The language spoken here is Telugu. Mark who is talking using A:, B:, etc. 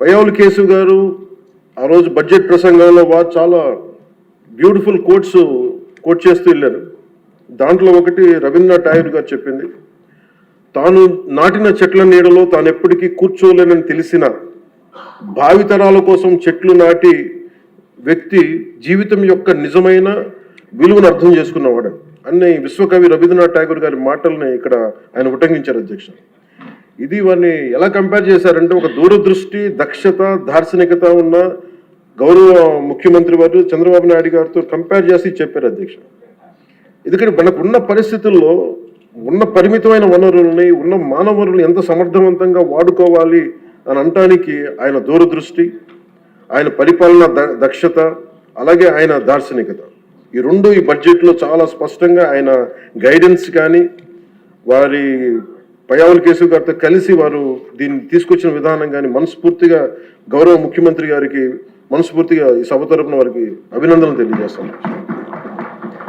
A: పయ్యావుల కేశవ్ గారు ఆ రోజు బడ్జెట్ ప్రసంగంలో చాలా బ్యూటిఫుల్ కోట్ చేస్తూ వెళ్ళారు. దాంట్లో ఒకటి రవీంద్రనాథ్ ఠాగూర్ గారు చెప్పింది, తాను నాటిన చెట్ల నీడలో తాను ఎప్పటికీ కూర్చోలేనని తెలిసిన భావితరాల కోసం చెట్లు నాటి వ్యక్తి జీవితం యొక్క నిజమైన విలువను అర్థం చేసుకున్నవాడు అన్ని విశ్వకవి రవీంద్రనాథ్ ఠాగూర్ గారి మాటల్ని ఇక్కడ ఆయన ఉటంకించారు అధ్యక్ష. ఇది వారిని ఎలా కంపేర్ చేశారంటే, ఒక దూరదృష్టి, దక్షత, దార్శనికత ఉన్న గౌరవ ముఖ్యమంత్రి వారు చంద్రబాబు నాయుడు గారితో కంపేర్ చేసి చెప్పారు అధ్యక్ష. ఎందుకంటే మనకు ఉన్న పరిస్థితుల్లో ఉన్న పరిమితమైన వనరుల్ని, ఉన్న మానవ వనరులను ఎంత సమర్థవంతంగా వాడుకోవాలి అని అనటానికి ఆయన దూరదృష్టి, ఆయన పరిపాలన దక్షత, అలాగే ఆయన దార్శనికత, ఈ రెండు ఈ బడ్జెట్లో చాలా స్పష్టంగా ఆయన గైడెన్స్ కానీ వారి పయ్యావుల కేశవ్ గారితో కలిసి వారు దీన్ని తీసుకొచ్చిన విధానం కానీ మనస్ఫూర్తిగా గౌరవ ముఖ్యమంత్రి గారికి మనస్ఫూర్తిగా ఈ సభ తరపున వారికి అభినందనలు తెలియజేస్తాను.